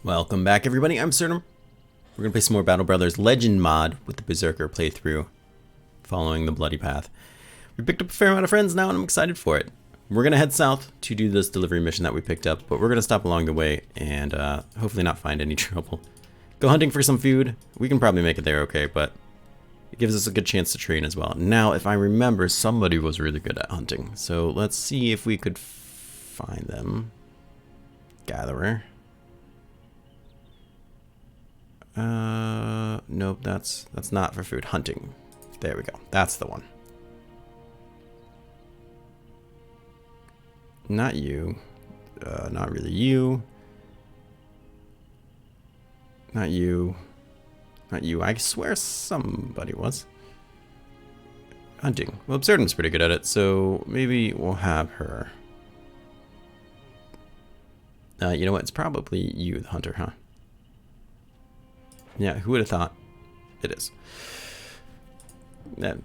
Welcome back, everybody. I'm Absurdum. We're gonna play some more Battle Brothers Legend mod with the Berserker playthrough, following the bloody path. We picked up a fair amount of friends now, and I'm excited for it. We're gonna head south to do this delivery mission that we picked up, but we're gonna stop along the way and hopefully not find any trouble. Go hunting for some food. We can probably make it there, okay, but it gives us a good chance to train as well. Now, if I remember, somebody was really good at hunting, so let's see if we could find them. Gatherer. Nope, that's not for food. Hunting. There we go. That's the one. Not you. Not really you. Not you. Not you. I swear somebody was. Hunting. Well, Absurdum's pretty good at it, so maybe we'll have her. You know what? It's probably you, the hunter, huh? Yeah, who would have thought? It is. That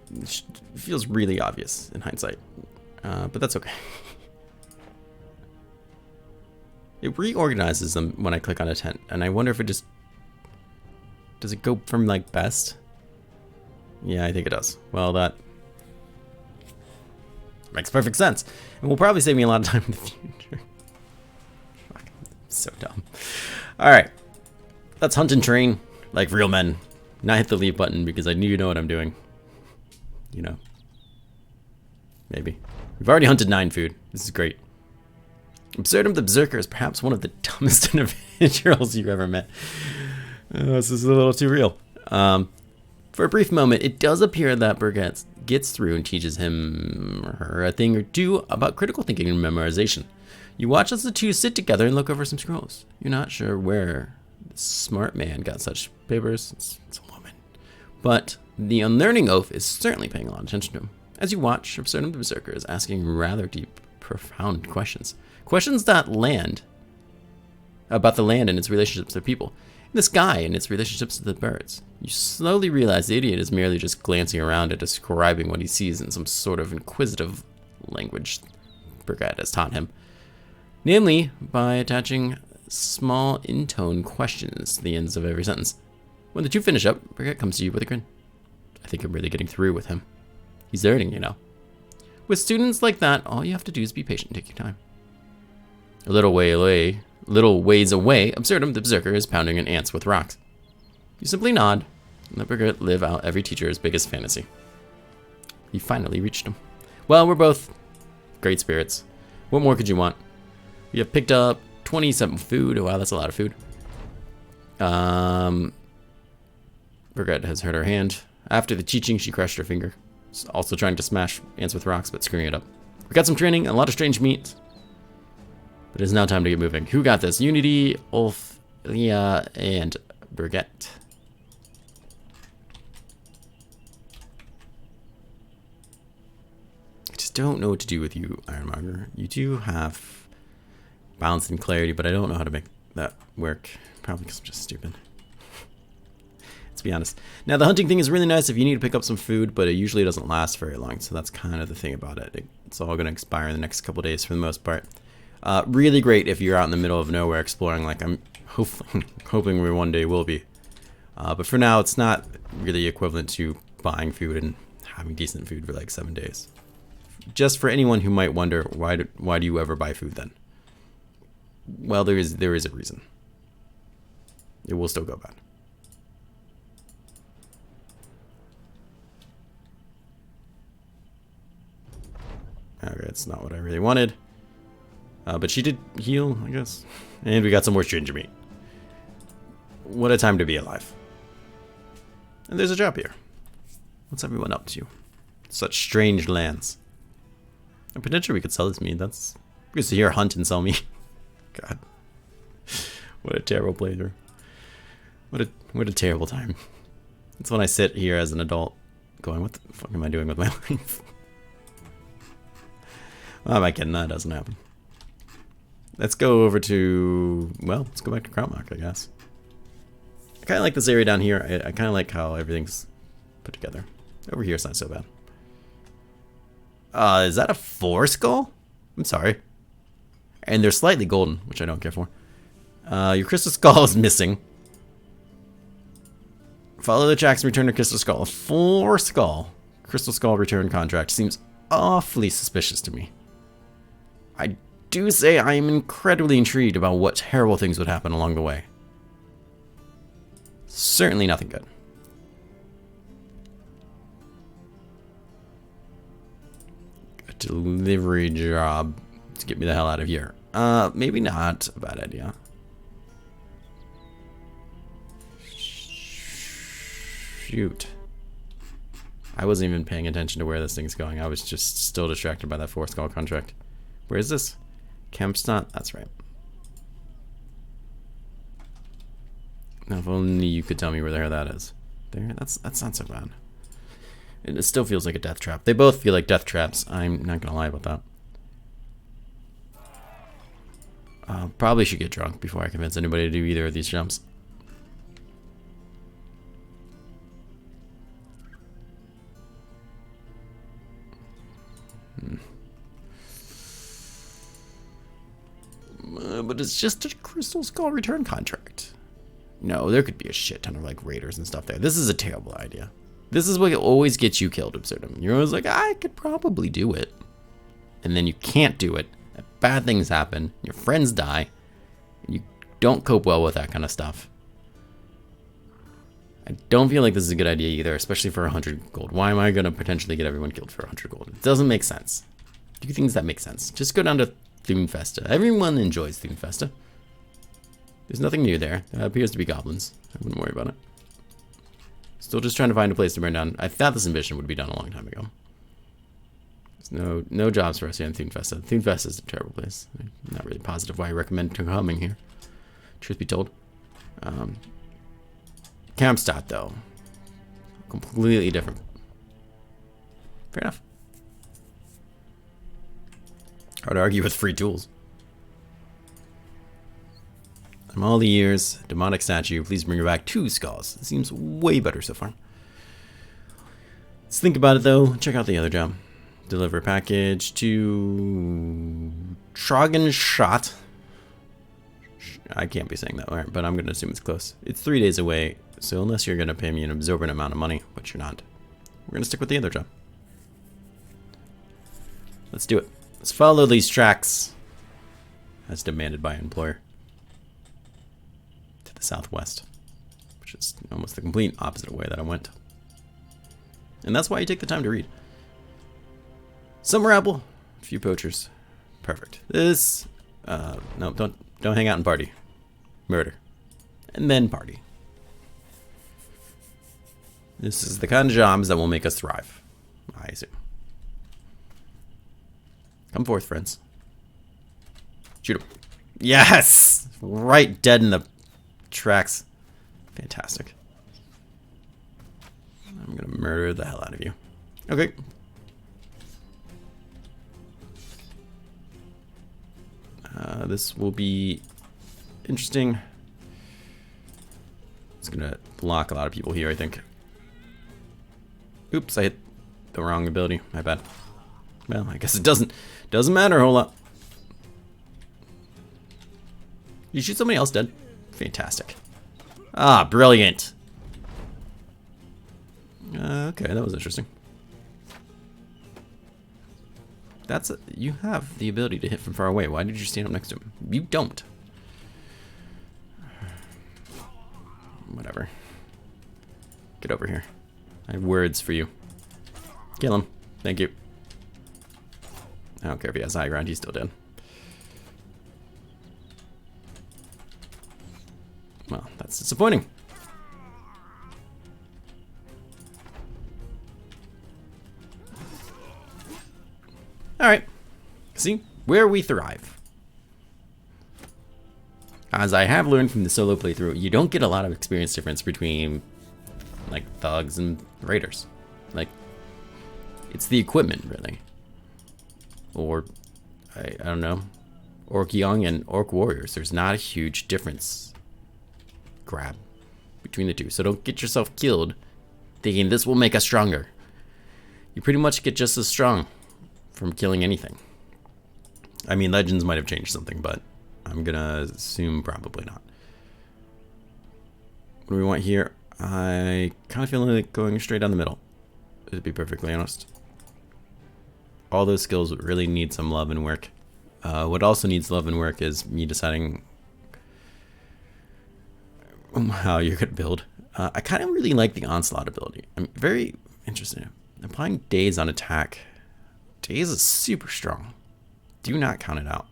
feels really obvious in hindsight, but that's okay. It reorganizes them when I click on a tent, and I wonder if it just... Does it go from, like, best? Yeah, I think it does. Well, that makes perfect sense. And will probably save me a lot of time in the future. Fuck, I'm so dumb. Alright. Let's hunt and train like real men. Not hit the leave button because I knew you know what I'm doing. You know. Maybe. We've already hunted 9 food. This is great. Absurdum the Berserker is perhaps one of the dumbest individuals you've ever met. This is a little too real. For a brief moment, it does appear that Berserker gets through and teaches him or her a thing or two about critical thinking and memorization. You watch as the two sit together and look over some scrolls. You're not sure where the smart man got such papers. It's a woman. But the unlearning oaf is certainly paying a lot of attention to him. As you watch, Absurdum the Berserker is asking rather deep, profound questions. Questions that land about the land and its relationships to people, and the sky and its relationships to the birds. You slowly realize the idiot is merely just glancing around and describing what he sees in some sort of inquisitive language Berserker has taught him. Namely, by attaching small intone questions to the ends of every sentence. When the two finish up, Berserker comes to you with a grin. I think I'm really getting through with him. He's learning, you know. With students like that, all you have to do is be patient and take your time. A little ways away, Absurdum the Berserker is pounding an ants with rocks. You simply nod, and let Berserker live out every teacher's biggest fantasy. You finally reached him. Well, we're both great spirits. What more could you want? We have picked up 27 food. Wow, that's a lot of food. Berserker has hurt her hand. After the teaching, she crushed her finger. Also trying to smash ants with rocks, but screwing it up. We got some training and a lot of strange meat. But it is now time to get moving. Who got this? Unity, Ulf, Leah, and Berserker. I just don't know what to do with you, Ironmonger. You do have balance and clarity, but I don't know how to make that work. Probably because I'm just stupid. Let's be honest. Now, the hunting thing is really nice if you need to pick up some food, but it usually doesn't last very long, so that's kind of the thing about it. It's all going to expire in the next couple days for the most part. Really great if you're out in the middle of nowhere exploring, like I'm hoping we one day will be. But for now, it's not really equivalent to buying food and having decent food for like 7 days. Just for anyone who might wonder, why do you ever buy food then? Well, there is a reason. It will still go bad. Okay, that's not what I really wanted. But she did heal, I guess. And we got some more ginger meat. What a time to be alive. And there's a job here. What's everyone up to? Such strange lands. And potentially we could sell this meat. That's good to hear hunt and sell meat. God. What a terrible playthrough. What a terrible time. It's when I sit here as an adult going, what the fuck am I doing with my life? Well, am I kidding? That doesn't happen. Let's go over to, well, let's go back to Krautmark, I guess. I kind of like this area down here. I kind of like how everything's put together. Over here, it's not so bad. Is that a 4 skull? I'm sorry. And they're slightly golden, which I don't care for. Your crystal skull is missing. Follow the tracks and return to crystal skull. A 4 skull crystal skull return contract seems awfully suspicious to me. I do say I am incredibly intrigued about what terrible things would happen along the way. Certainly nothing good. A delivery job to get me the hell out of here. Maybe not a bad idea. Shoot. I wasn't even paying attention to where this thing's going. I was just still distracted by that 4 skull contract. Where is this? Campstot? That's right. Now, if only you could tell me where the hell that is. There? That's not so bad. It still feels like a death trap. They both feel like death traps. I'm not gonna lie about that. Probably should get drunk before I convince anybody to do either of these jumps. But it's just a crystal skull return contract. No, there could be a shit ton of like raiders and stuff there. This is a terrible idea. This is what always gets you killed, Absurdum. You're always like, I could probably do it. And then you can't do it. Bad things happen. Your friends die. And you don't cope well with that kind of stuff. I don't feel like this is a good idea either, especially for 100 gold. Why am I going to potentially get everyone killed for 100 gold? It doesn't make sense. Do things that make sense. Just go down to Thunefesta. Everyone enjoys Thunefesta. There's nothing new there. There appears to be goblins. I wouldn't worry about it. Still just trying to find a place to burn down. I thought this ambition would be done a long time ago. There's no jobs for us here in Thunefesta. Thunefesta is a terrible place. I'm not really positive why I recommend coming here. Truth be told. Campstot, though. Completely different. Fair enough. Hard to argue with free tools. I'm all the years. Demonic statue. Please bring her back 2 skulls. It seems way better so far. Let's think about it, though. Check out the other job. Deliver package to Tragenstadt. I can't be saying that right, but I'm going to assume it's close. It's 3 days away, so unless you're going to pay me an absorbent amount of money, which you're not, we're going to stick with the other job. Let's do it. Let's follow these tracks as demanded by employer to the southwest, which is almost the complete opposite way that I went. And that's why you take the time to read. Summer apple, a few poachers. Perfect. This, no, don't hang out and party. Murder. And then party. This is the kind of jobs that will make us thrive, I assume. Come forth, friends. Shoot him. Yes! Right dead in the tracks. Fantastic. I'm gonna murder the hell out of you. Okay. This will be interesting. It's gonna block a lot of people here, I think. Oops, I hit the wrong ability. My bad. Well, I guess it doesn't matter a whole lot. You shoot somebody else dead? Fantastic. Ah, brilliant. Okay, that was interesting. You have the ability to hit from far away. Why did you stand up next to him? You don't. Whatever. Get over here. I have words for you. Kill him. Thank you. I don't care if he has high ground. He's still dead. Well, that's disappointing. Alright. See? Where we thrive. As I have learned from the solo playthrough, you don't get a lot of experience difference between, like, thugs and raiders. Like, it's the equipment, really. Or, I don't know, Orc Young and Orc Warriors. There's not a huge difference. Grab between the two. So don't get yourself killed thinking this will make us stronger. You pretty much get just as strong from killing anything. I mean, Legends might have changed something, but I'm gonna assume probably not. What do we want here? I kind of feel like going straight down the middle, to be perfectly honest. All those skills really need some love and work. What also needs love and work is me deciding how you're gonna build. I kind of really like the onslaught ability. I'm very interested. Applying daze on attack. Daze is super strong. Do not count it out.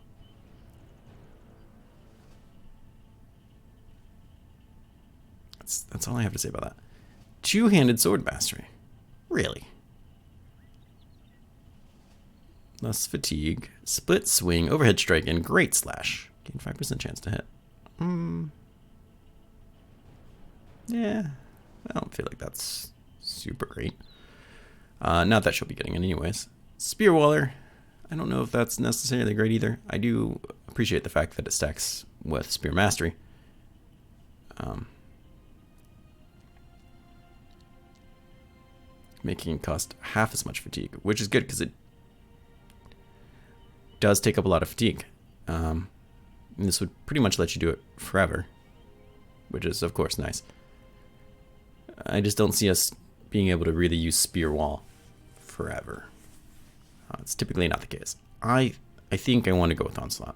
That's all I have to say about that. Two-handed sword mastery. Really? Less fatigue. Split swing, overhead strike, and great slash. Gain 5% chance to hit. Yeah. I don't feel like that's super great. Not that she'll be getting it anyways. Spear Waller. I don't know if that's necessarily great either. I do appreciate the fact that it stacks with Spear Mastery. Making it cost half as much fatigue, which is good because it does take up a lot of fatigue. And this would pretty much let you do it forever, which is of course nice. I just don't see us being able to really use Spear Wall forever. It's typically not the case. I think I want to go with Onslaught.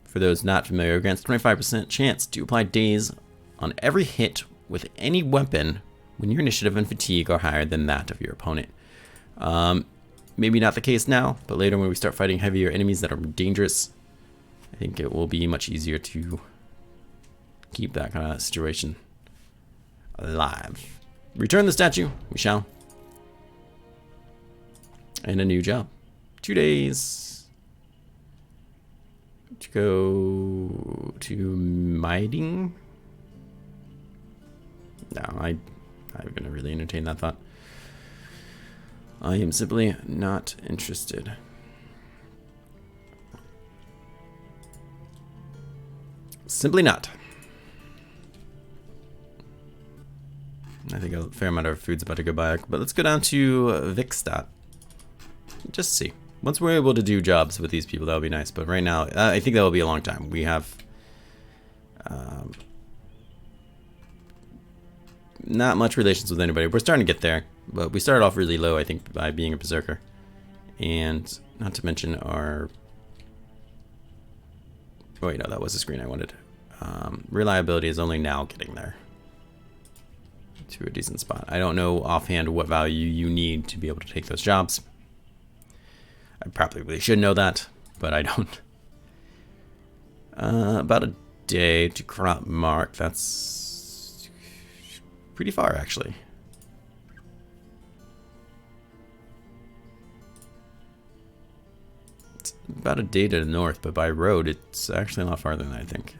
For those not familiar, grants 25% chance to apply daze on every hit with any weapon when your initiative and fatigue are higher than that of your opponent. Maybe not the case now, but later when we start fighting heavier enemies that are dangerous, I think it will be much easier to keep that kind of situation alive. Return the statue, we shall. And a new job. 2 days to go to mining. No, I'm gonna really entertain that thought. I am simply not interested. Simply not. I think a fair amount of food's about to go by, but let's go down to Vikstadt. Just see. Once we're able to do jobs with these people, that would be nice. But right now, I think that will be a long time. We have not much relations with anybody. We're starting to get there, but we started off really low, I think, by being a Berserker. And not to mention our... Oh, wait, no, that was the screen I wanted. Reliability is only now getting there to a decent spot. I don't know offhand what value you need to be able to take those jobs. I probably should know that, but I don't. About a day to crop mark. That's pretty far, actually. It's about a day to the north, but by road, it's actually a lot farther than I think.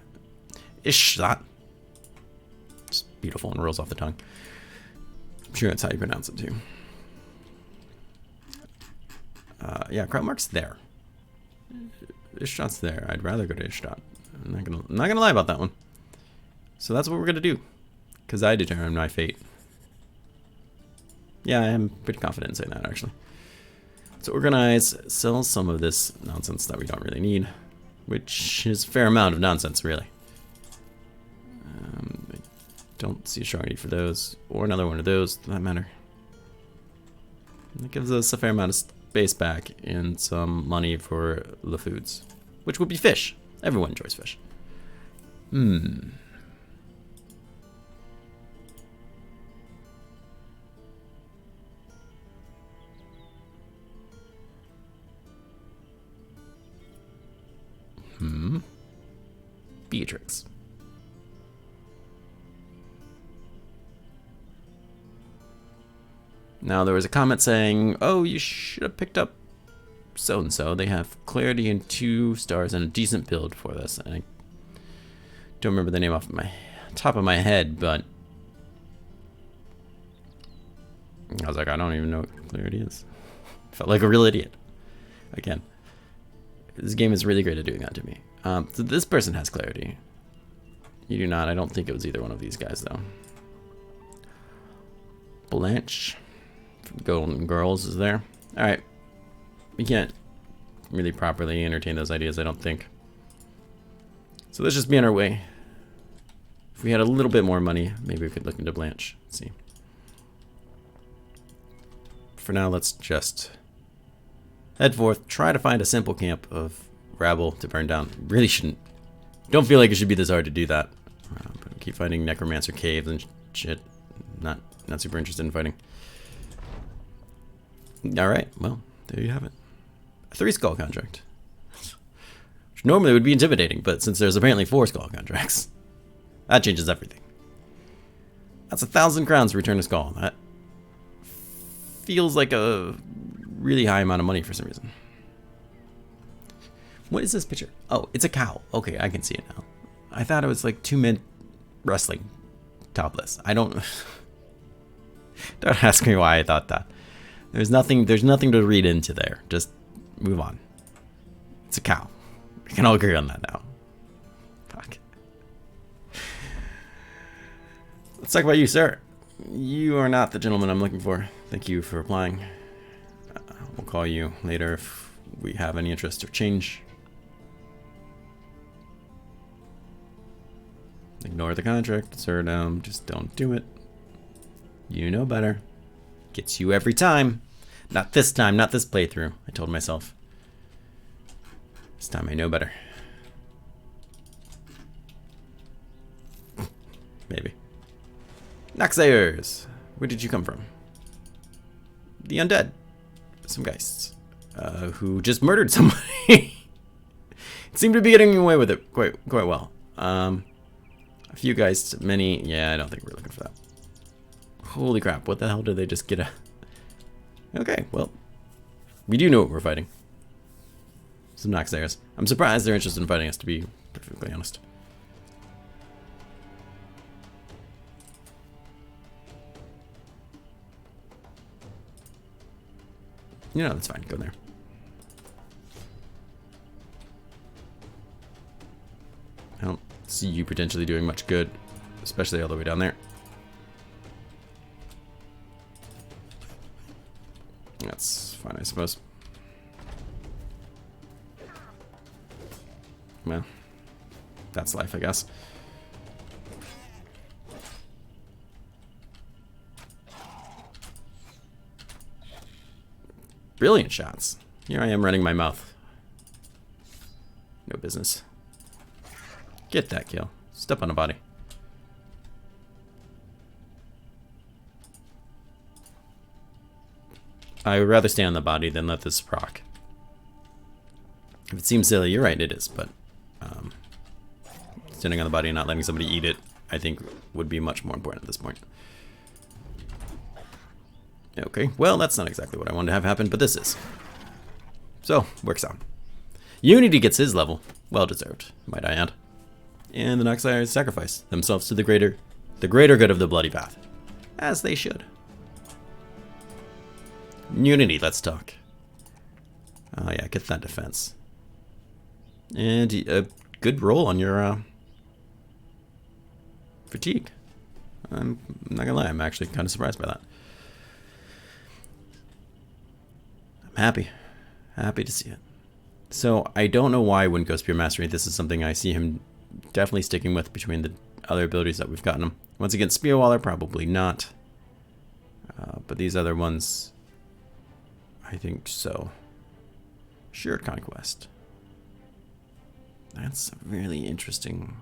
Ishtat. It's beautiful and rolls off the tongue. I'm sure that's how you pronounce it too. Yeah, crop mark's there. Ishtat's there. I'd rather go to Ishtat. I'm not gonna lie about that one. So that's what we're gonna do, because I determine my fate. Yeah, I am pretty confident in saying that, actually. So organize, sell some of this nonsense that we don't really need, which is a fair amount of nonsense, really. I don't see a strong need for those, or another one of those, for that matter. That gives us a fair amount of space back and some money for the foods, which would be fish. Everyone enjoys fish. Beatrix. Now there was a comment saying, oh, you should have picked up so-and-so. They have clarity and 2 stars and a decent build for this. And I don't remember the name off my top of my head, but I was like, I don't even know what clarity is. Felt like a real idiot. Again, this game is really great at doing that to me. So this person has clarity. You do not. I don't think it was either one of these guys, though. Blanche from Golden Girls is there. All right. We can't really properly entertain those ideas, I don't think. So let's just be on our way. If we had a little bit more money, maybe we could look into Blanche. Let's see. For now, let's just head forth, try to find a simple camp of rabble to burn down. Really shouldn't. Don't feel like it should be this hard to do that. But keep finding necromancer caves and shit. Not super interested in fighting. Alright, well, there you have it. A 3 skull contract. Which normally would be intimidating, but since there's apparently 4 skull contracts, that changes everything. That's 1,000 crowns to return a skull. That feels like a really high amount of money for some reason. What is this picture? Oh, it's a cow. Okay, I can see it now. I thought it was like 2 men wrestling topless. I don't... Don't ask me why I thought that. There's nothing to read into there. Just move on. It's a cow. We can all agree on that now. Fuck. Let's talk about you, sir. You are not the gentleman I'm looking for. Thank you for replying. We'll call you later if we have any interest or change. Ignore the contract, Absurdum. Just don't do it. You know better. Gets you every time. Not this time, not this playthrough, I told myself. This time I know better. Maybe. Naxayers! Where did you come from? The undead. Some geists. Who just murdered somebody. Seem to be getting away with it quite well. A few geists, many... Yeah, I don't think we're looking for that. Holy crap, what the hell did they just get a... Okay, well, we do know what we're fighting. Some Naxayers. I'm surprised they're interested in fighting us, to be perfectly honest. You know, that's fine, go there. I don't see you potentially doing much good, especially all the way down there. That's fine, I suppose. Well, that's life, I guess. Brilliant shots. Here I am running my mouth. No business. Get that kill. Step on a body. I would rather stay on the body than let this proc. If it seems silly, you're right, it is, but standing on the body and not letting somebody eat it, I think, would be much more important at this point. Okay, well, that's not exactly what I wanted to have happen, but this is. So, works out. Unity gets his level. Well deserved, might I add. And the Naxayers sacrifice themselves to the greater good of the bloody path. As they should. Unity, let's talk. Oh yeah, get that defense. And a good roll on your fatigue. I'm not gonna lie, I'm actually kind of surprised by that. I'm happy to see it. So I don't know why when Ghost Spear Mastery, this is something I see him definitely sticking with between the other abilities that we've gotten him. Once again, Spearwaller, probably not. But these other ones, I think so. Shared Conquest. That's a really interesting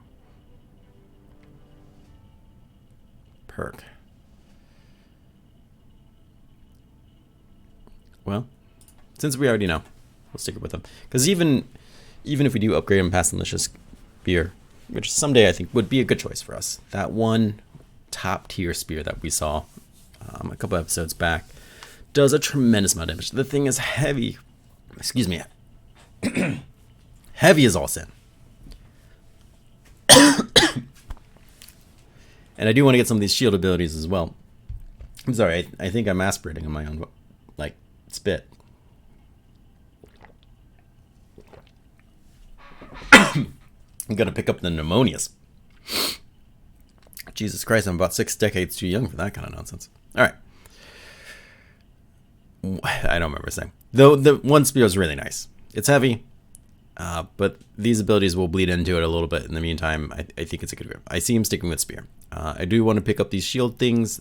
perk. Well, since we already know, we'll stick it with them. Because even if we do upgrade him past Malicious Spear, which someday I think would be a good choice for us, that one top tier spear that we saw a couple episodes back does a tremendous amount of damage. The thing is heavy. Excuse me. Heavy as all sin. And I do want to get some of these shield abilities as well. I'm sorry, I think I'm aspirating on my own, like, spit. I'm gonna pick up the pneumonias. Jesus Christ, I'm about 6 decades too young for that kind of nonsense. Alright. I don't remember saying. Though the one spear was really nice. It's heavy, but these abilities will bleed into it a little bit. In the meantime, I think it's a good grip. I see him sticking with spear. I do want to pick up these shield things.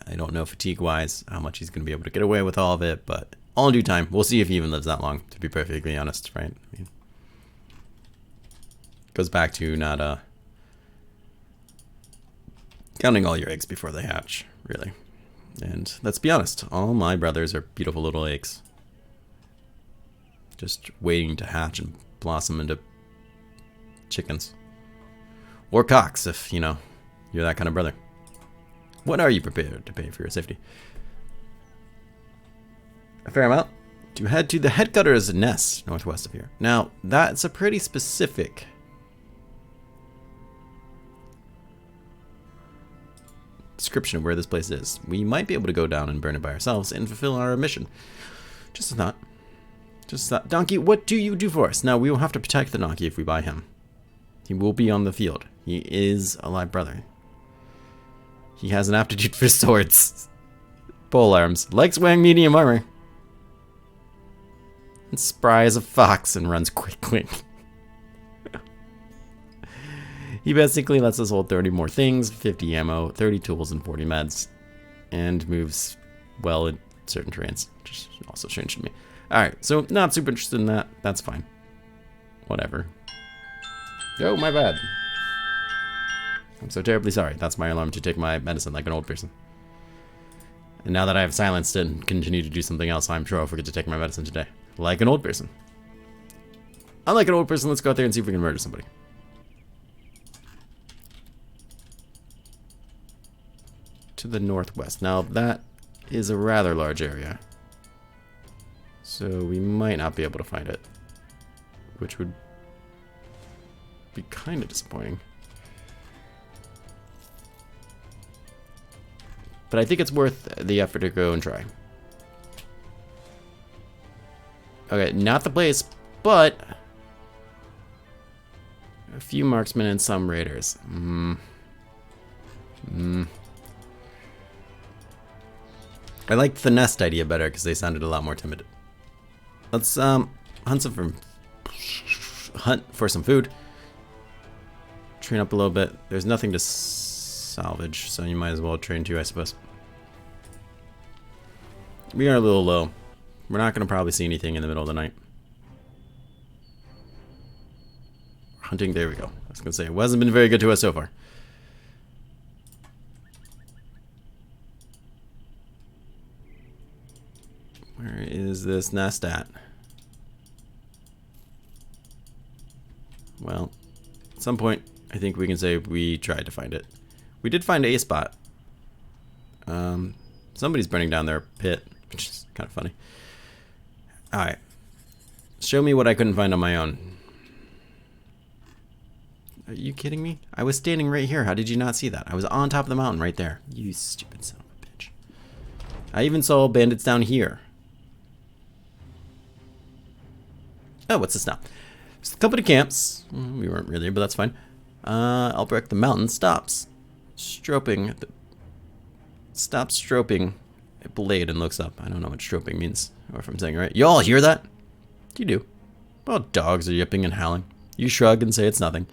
I don't know fatigue-wise how much he's going to be able to get away with all of it, but all in due time. We'll see if he even lives that long, to be perfectly honest, right? I mean, goes back to not counting all your eggs before they hatch, really. And let's be honest, all my brothers are beautiful little eggs. Just waiting to hatch and blossom into chickens. Or cocks, if, you know, you're that kind of brother. What are you prepared to pay for your safety? A fair amount. To head to the headcutter's nest northwest of here. Now, that's a pretty specific description of where this place is. We might be able to go down and burn it by ourselves and fulfill our mission. Just a thought. Just that. Donkey, what do you do for us? Now, we will have to protect the donkey if we buy him. He will be on the field. He is a live brother. He has an aptitude for swords. Pole arms. Likes wearing medium armor. And spry as a fox and runs quickly. He basically lets us hold 30 more things, 50 ammo, 30 tools, and 40 meds. And moves well in certain terrains. Which is also strange to me. Alright, so not super interested in that. That's fine. Whatever. Oh, my bad. I'm so terribly sorry. That's my alarm to take my medicine like an old person. And now that I have silenced it and continue to do something else, I'm sure I'll forget to take my medicine today. Like an old person. Unlike an old person, let's go out there and see if we can murder somebody. To the northwest. Now, that is a rather large area. So we might not be able to find it. Which would be kind of disappointing. But I think it's worth the effort to go and try. Okay, not the place, but a few marksmen and some raiders. I liked the nest idea better because they sounded a lot more timid. Let's hunt for some food. Train up a little bit. There's nothing to salvage, so you might as well train too, I suppose. We are a little low. We're not going to probably see anything in the middle of the night. Hunting, there we go. I was going to say, it hasn't been very good to us so far. Where is this nest at? Well, at some point, I think we can say we tried to find it. We did find a spot. Somebody's burning down their pit, which is kind of funny. Alright. Show me what I couldn't find on my own. Are you kidding me? I was standing right here. How did you not see that? I was on top of the mountain right there. You stupid son of a bitch. I even saw bandits down here. Oh, what's this now? It's the company camps. We weren't really, but that's fine. Albrecht the mountain stops. Stops stropping a blade and looks up. I don't know what stropping means, or if I'm saying it right. Y'all hear that? You do. Well, dogs are yipping and howling. You shrug and say it's nothing.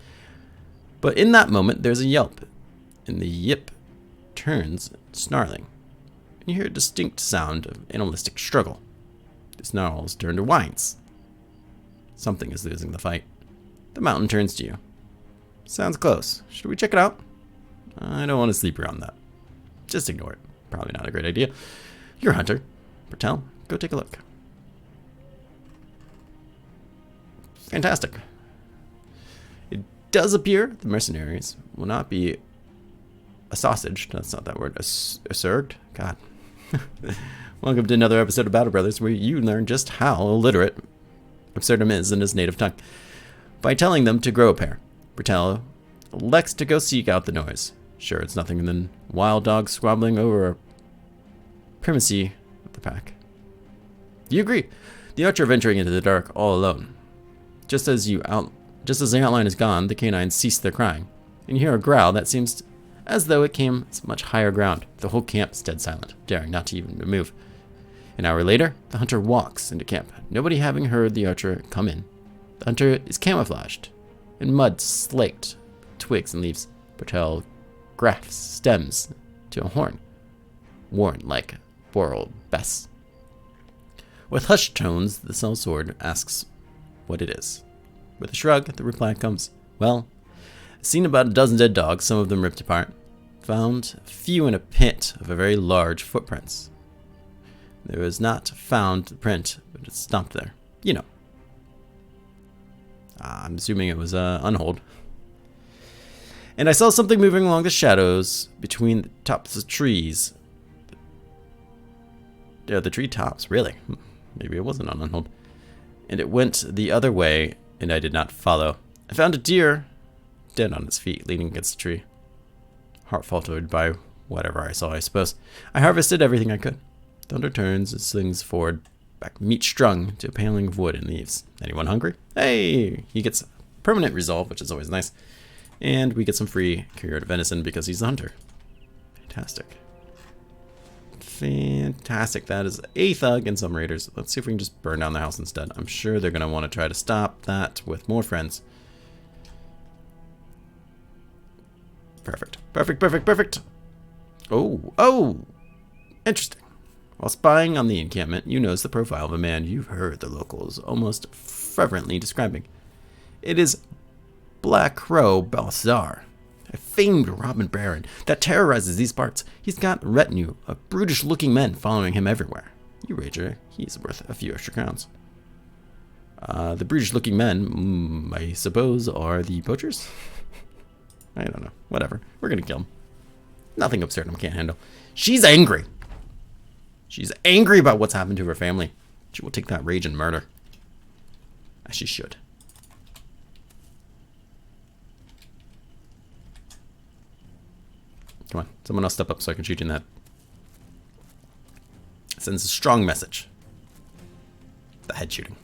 But in that moment, there's a yelp, and the yip turns snarling. And you hear a distinct sound of animalistic struggle. The snarls turn to whines. Something is losing the fight. The mountain turns to you. Sounds close. Should we check it out? I don't want to sleep around that. Just ignore it. Probably not a great idea. You're a hunter. Bertel, go take a look. Fantastic. It does appear the mercenaries will not be a sausage. That's not that word. Assurged? God. Welcome to another episode of Battle Brothers, where you learn just how illiterate Absurdum is in his native tongue. By telling them to grow a pair, Bertel elects to go seek out the noise. Sure, it's nothing than wild dogs squabbling over a primacy of the pack. You agree. The archer venturing into the dark all alone. Just as the outline is gone, the canines cease their crying, and you hear a growl that seems as though it came from much higher ground. The whole camp is dead silent, daring not to even move. An hour later, the hunter walks into camp, nobody having heard the archer come in. The hunter is camouflaged in mud slaked twigs and leaves, propel grafts, stems to a horn, worn like boral bess. With hushed tones, the sellsword asks what it is. With a shrug, the reply comes, well, seen about a dozen dead dogs, some of them ripped apart. Found few in a pit of a very large footprints. There was not found the print, but it stopped there. You know. I'm assuming it was unhold. And I saw something moving along the shadows between the tops of trees. Yeah, the tree tops, really. Maybe it wasn't on unhold. And it went the other way, and I did not follow. I found a deer dead on its feet, leaning against a tree. Heart faltered by whatever I saw, I suppose. I harvested everything I could. Thunder turns and slings forward, back meat strung to a paling of wood and leaves. Anyone hungry? Hey! He gets permanent resolve, which is always nice. And we get some free cured venison because he's the hunter. Fantastic. Fantastic. That is a thug and some raiders. Let's see if we can just burn down the house instead. I'm sure they're going to want to try to stop that with more friends. Perfect. Perfect, perfect, perfect. Oh! Interesting. While spying on the encampment, you notice the profile of a man you've heard the locals almost fervently describing. It is Black Crow Balthazar, a famed robber baron that terrorizes these parts. He's got a retinue of brutish-looking men following him everywhere. You wager he's worth a few extra crowns. The brutish-looking men, I suppose, are the poachers? I don't know. Whatever. We're gonna kill him. Nothing Absurdum can't handle. She's angry. She's angry about what's happened to her family. She will take that rage and murder. As she should. Come on. Someone else step up so I can shoot you in the head. It sends a strong message. The head shooting.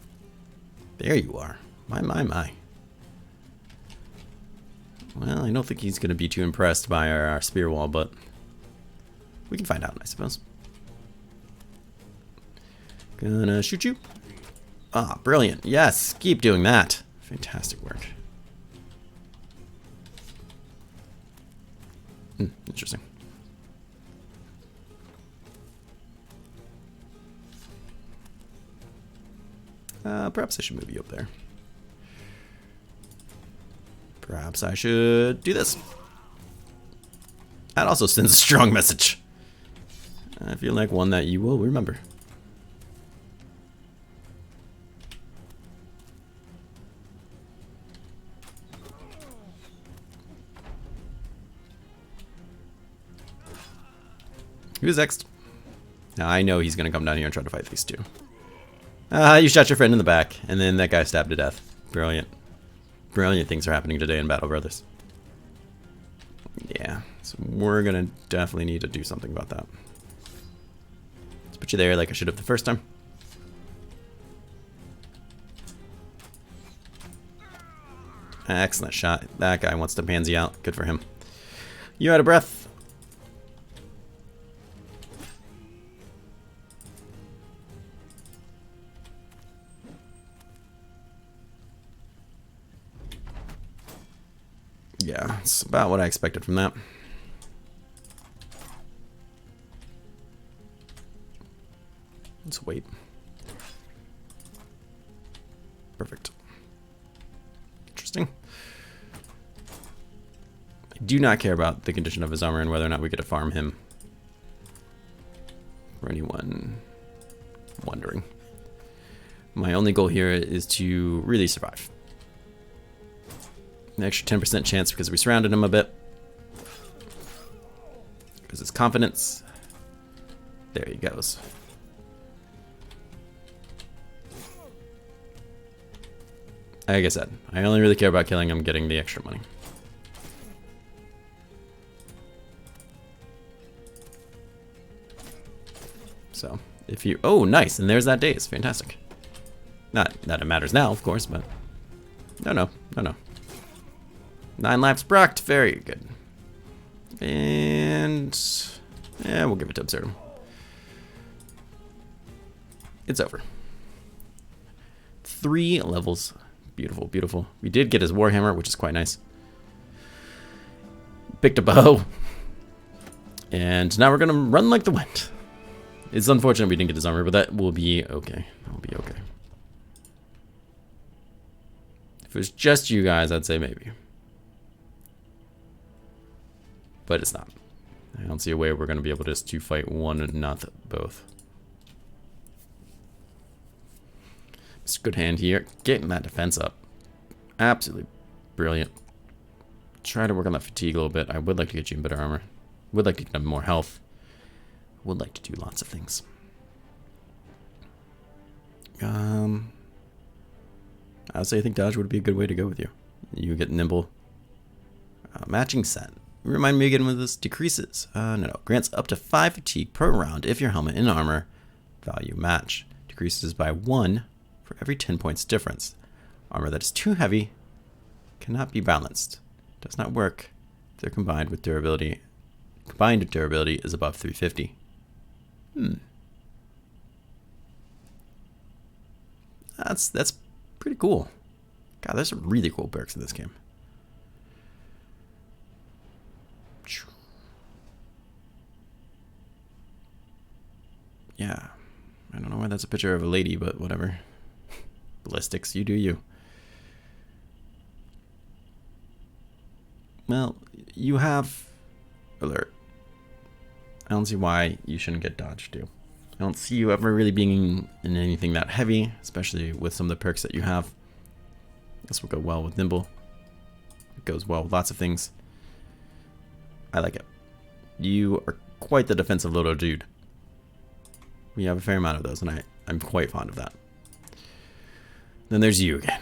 There you are. My. Well, I don't think he's going to be too impressed by our spear wall, but we can find out, I suppose. Gonna shoot you. Ah, brilliant. Yes, keep doing that. Fantastic work. Interesting. Perhaps I should move you up there. Perhaps I should do this. That also sends a strong message. I feel like one that you will remember. Who's next? Now I know he's gonna come down here and try to fight these two. You shot your friend in the back, and then that guy stabbed to death. Brilliant. Brilliant things are happening today in Battle Brothers. Yeah, so we're gonna definitely need to do something about that. Let's put you there like I should have the first time. Excellent shot. That guy wants to pansy out. Good for him. You out of breath? Yeah, it's about what I expected from that. Let's wait. Perfect. Interesting. I do not care about the condition of his armor and whether or not we get to farm him. For anyone wondering. My only goal here is to really survive. An extra 10% chance because we surrounded him a bit. Because his confidence. There he goes. Like I said, I only really care about killing him, getting the extra money. So, if you... Oh, nice. And there's that daze. Fantastic. Not that it matters now, of course, but... No. 9 laps procced. Very good. And... yeah, we'll give it to Absurdum. it's over. 3 levels. Beautiful, beautiful. We did get his Warhammer, which is quite nice. Picked a bow. And now we're going to run like the wind. It's unfortunate we didn't get his armor, but that will be okay. That will be okay. If it was just you guys, I'd say maybe. But it's not. I don't see a way we're going to be able just to fight one and not both. It's a good hand here. Getting that defense up. Absolutely brilliant. Try to work on that fatigue a little bit. I would like to get you in better armor. Would like to get him more health. Would like to do lots of things. I'd say I think dodge would be a good way to go with you. You get nimble. Matching set. Remind me again what this decreases. No. Grants up to 5 fatigue per round if your helmet and armor value match. Decreases by 1 for every 10 points difference. Armor that is too heavy cannot be balanced. Does not work if they're combined with durability. Combined durability is above 350. That's pretty cool. God, there's some really cool perks in this game. Yeah. I don't know why that's a picture of a lady, but whatever. Ballistics, you do you. Well, you have alert. I don't see why you shouldn't get dodge too. I don't see you ever really being in anything that heavy, especially with some of the perks that you have. This will go well with nimble. It goes well with lots of things. I like it. You are quite the defensive little dude. We have a fair amount of those, and I'm quite fond of that. Then there's you again.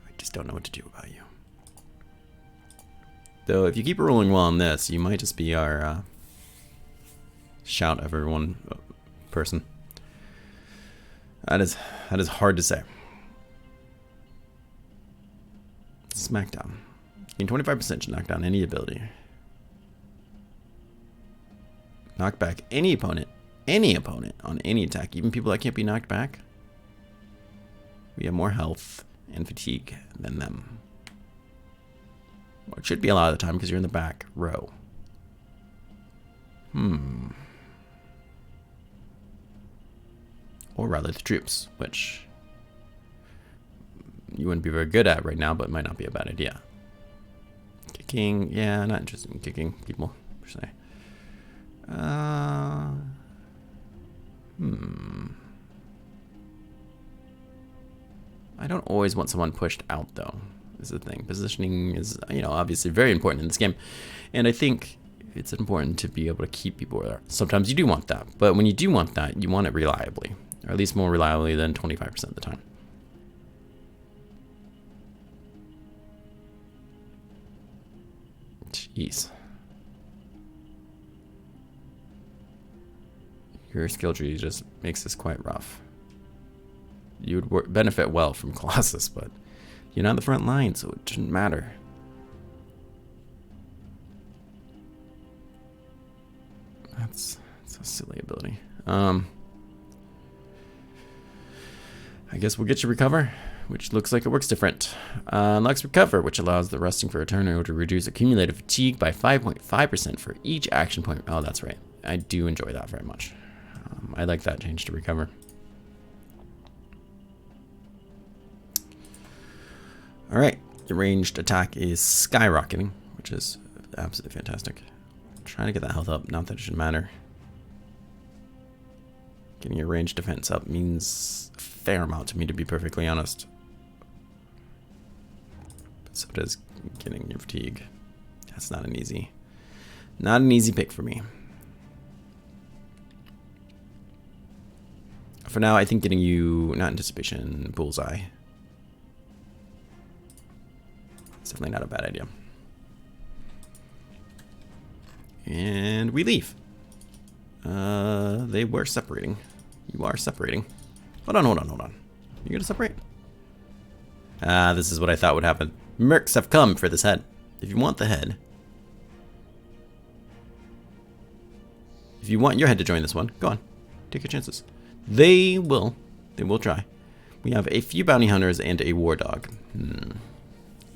I just don't know what to do about you. Though, if you keep rolling well on this, you might just be our shout everyone person. That is hard to say. Smackdown. Gain 25% to knock down any ability. Knock back any opponent on any attack, even people that can't be knocked back. We have more health and fatigue than them. Well, it should be a lot of the time because you're in the back row. Or rather the troops, which you wouldn't be very good at right now, but might not be a bad idea. Kicking, yeah, not interested in kicking people, per se. I don't always want someone pushed out, though, is the thing. Positioning is, obviously very important in this game. And I think it's important to be able to keep people there. Sometimes you do want that, but when you do want that, you want it reliably. Or at least more reliably than 25% of the time. Jeez. Your skill tree just makes this quite rough. You would benefit well from Colossus, but you're not on the front line, so it shouldn't matter. That's a silly ability. I guess we'll get you recover, which looks like it works different. Unlocks recover, which allows the resting for a turn in order to reduce accumulated fatigue by 5.5% for each action point. Oh, that's right. I do enjoy that very much. I like that change to recover. All right, your ranged attack is skyrocketing, which is absolutely fantastic. I'm trying to get that health up, not that it should matter. Getting your ranged defense up means a fair amount to me, to be perfectly honest. But so does getting your fatigue. That's not an easy pick for me. For now, I think getting you, not anticipation, bullseye. It's definitely not a bad idea. And we leave. They were separating. You are separating. Hold on. You gonna separate? This is what I thought would happen. Mercs have come for this head. If you want the head. If you want your head to join this one, go on. Take your chances. They will. They will try. We have a few bounty hunters and a war dog.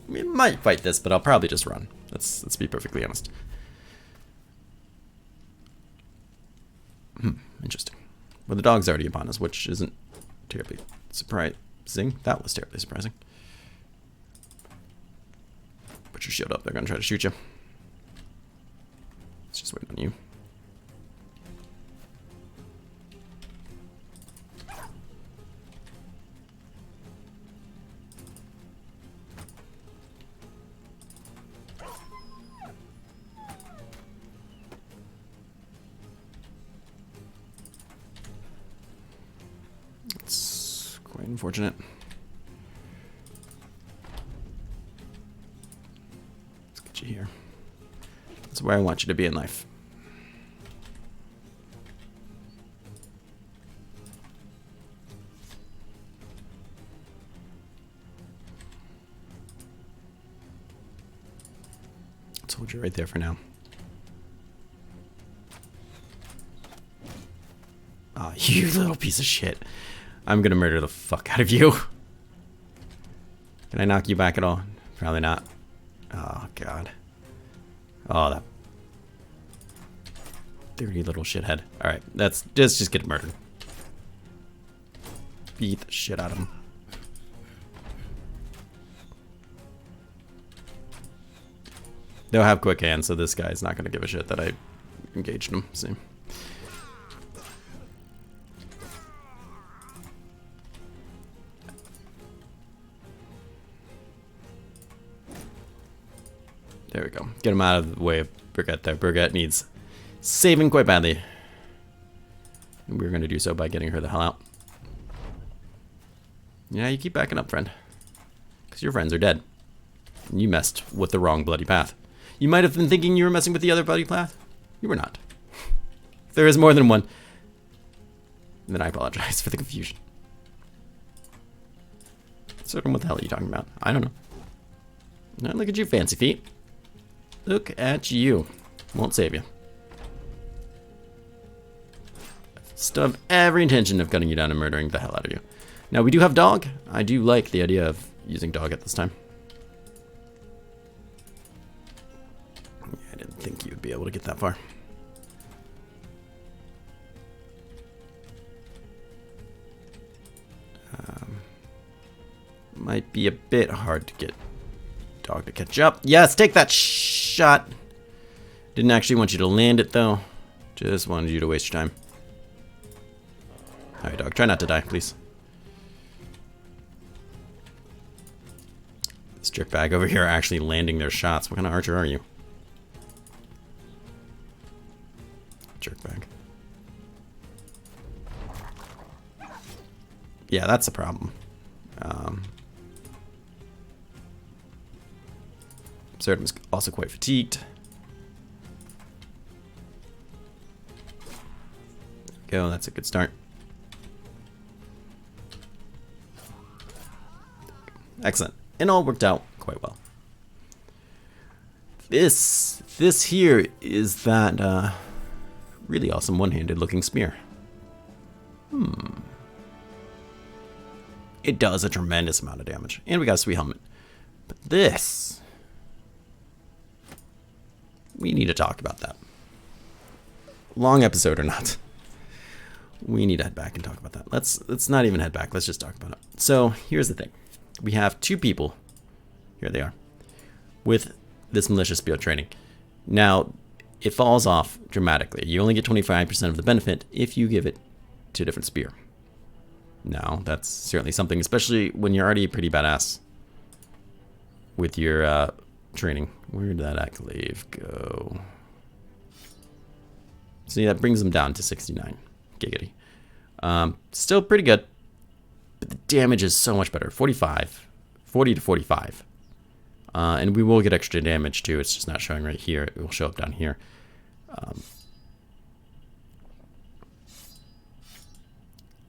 We might fight this, but I'll probably just run. Let's be perfectly honest. Interesting. Well, the dog's already upon us, which isn't terribly surprising. That was terribly surprising. Put your shield up. They're going to try to shoot you. Let's just wait on you. It's quite unfortunate. Let's get you here. That's where I want you to be in life. Let's hold you right there for now. Oh, you little piece of shit. I'm gonna murder the fuck out of you. Can I knock you back at all? Probably not. Oh, God. Oh, that dirty little shithead. Alright, let's just get murdered. Beat the shit out of him. They'll have quick hands, so this guy's not gonna give a shit that I engaged him. See? There we go. Get him out of the way of Berserker there. Berserker needs saving quite badly. And we're going to do so by getting her the hell out. Yeah, you keep backing up, friend. Because your friends are dead. And you messed with the wrong bloody path. You might have been thinking you were messing with the other bloody path. You were not. If there is more than one, then I apologize for the confusion. So what the hell are you talking about? I don't know. Now look at you, fancy feet. Look at you. Won't save you. Still have every intention of cutting you down and murdering the hell out of you. Now, we do have dog. I do like the idea of using dog at this time. I didn't think you would be able to get that far. Might be a bit hard to get dog to catch up. Yes, take that shot. Didn't actually want you to land it, though. Just wanted you to waste your time. Alright, dog. Try not to die, please. This jerkbag over here actually landing their shots. What kind of archer are you? Jerkbag. Yeah, that's a problem. Absurdum is also quite fatigued. There we go, that's a good start. Excellent. And all worked out quite well. This here is that really awesome one-handed looking spear. It does a tremendous amount of damage. And we got a sweet helmet. But this, we need to talk about that. Long episode or not, we need to head back and talk about that. Let's not even head back. Let's just talk about it. So here's the thing. We have two people. Here they are. With this malicious spear training. Now, it falls off dramatically. You only get 25% of the benefit if you give it to a different spear. Now, that's certainly something, especially when you're already pretty badass with your training. Where did that accolade go? See, that brings them down to 69. Giggity. Still pretty good, but the damage is so much better. 40 to 45. And we will get extra damage too. It's just not showing right here. It will show up down here.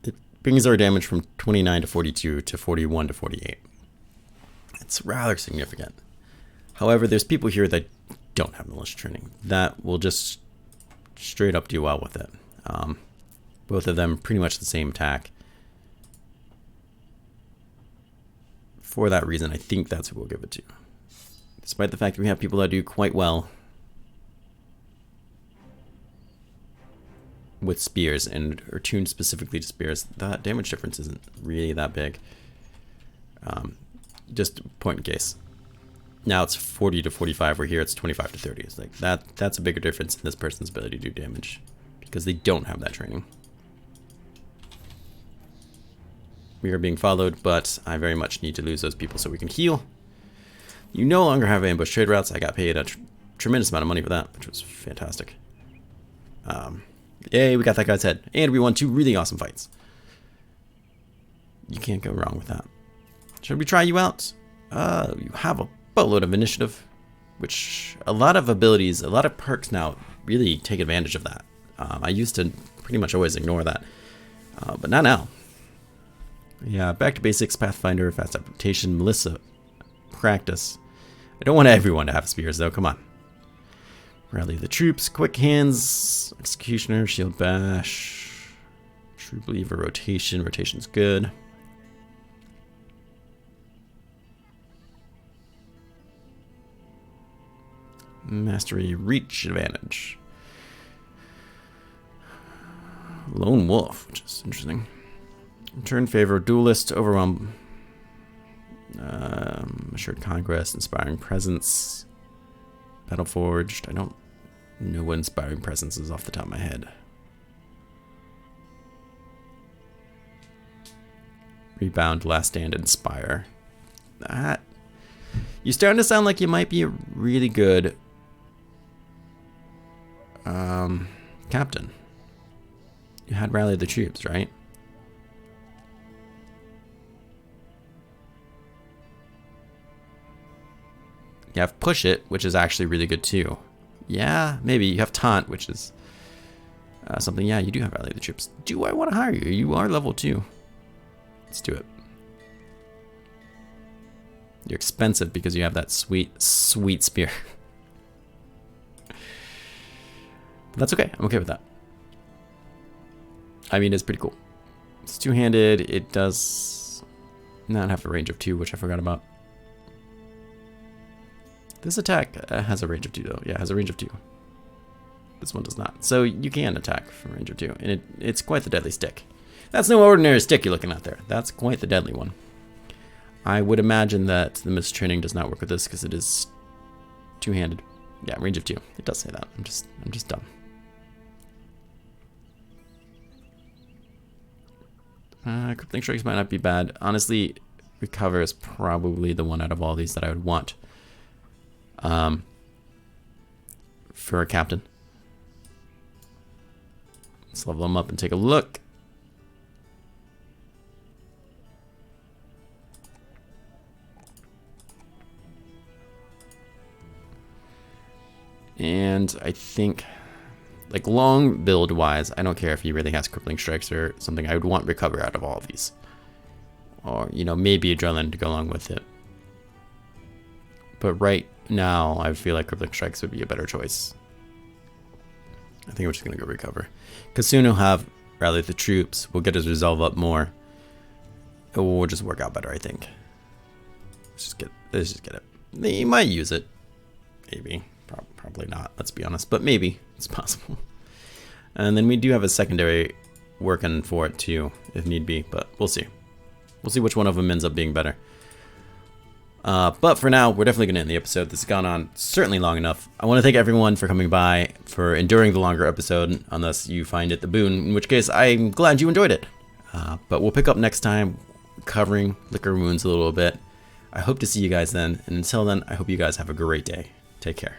It brings our damage from 29 to 42 to 41 to 48. It's rather significant. However, there's people here that don't have militia training that will just straight up do well with it. Both of them pretty much the same attack. For that reason, I think that's who we'll give it to. Despite the fact that we have people that do quite well with spears and are tuned specifically to spears, that damage difference isn't really that big. Just point in case. Now it's 40 to 45, where here it's 25 to 30. It's like that's a bigger difference in this person's ability to do damage because they don't have that training. We are being followed, but I very much need to lose those people so we can heal. You no longer have ambush trade routes. I got paid a tremendous amount of money for that, which was fantastic. Yay, we got that guy's head. And we won 2 really awesome fights. You can't go wrong with that. Should we try you out? You have a boatload of initiative, which a lot of abilities, a lot of perks now really take advantage of that. I used to pretty much always ignore that, but not now. Yeah, back to basics, Pathfinder, fast adaptation, Melissa, practice. I don't want everyone to have spears though, come on. Rally the troops, quick hands, executioner, shield bash, troop lever, rotation, rotation's good. Mastery, reach advantage. Lone wolf, which is interesting. Return favor, duelist, overwhelm, assured conquest, inspiring presence, battle forged. I don't know what inspiring presence is off the top of my head. Rebound, last stand, inspire. That you're starting to sound like you might be a really good captain. You had rally the troops, right? You have push it, which is actually really good too. Yeah, maybe. You have taunt, which is something. Yeah, you do have rally the troops. Do I want to hire you? You are level 2. Let's do it. You're expensive because you have that sweet, sweet spear. But that's okay. I'm okay with that. I mean, it's pretty cool. It's two-handed. It does not have a range of 2, which I forgot about. This attack has a range of 2, though. Yeah, it has a range of 2. This one does not. So you can attack from range of 2, and it's quite the deadly stick. That's no ordinary stick you're looking at there. That's quite the deadly one. I would imagine that the mistraining does not work with this because it is two-handed. Yeah, range of 2. It does say that. I'm just dumb. Crippling strikes might not be bad. Honestly, recover is probably the one out of all these that I would want. For a captain. Let's level them up and take a look. And I think, like long build wise, I don't care if he really has crippling strikes or something. I would want recover out of all of these. Or, you know, maybe adrenaline to go along with it. But right now, I feel like crippling strikes would be a better choice. I think we're just going to go recover. Because soon he'll have rally the troops. We'll get his resolve up more. It will just work out better, I think. Let's just get it. He might use it. Maybe. Probably not, let's be honest. But maybe. It's possible. And then we do have a secondary working for it too, if need be. But we'll see. We'll see which one of them ends up being better. But for now, we're definitely going to end the episode. This has gone on certainly long enough. I want to thank everyone for coming by, for enduring the longer episode, unless you find it the boon, in which case I'm glad you enjoyed it. But we'll pick up next time, covering Liquor Wounds a little bit. I hope to see you guys then, and until then, I hope you guys have a great day. Take care.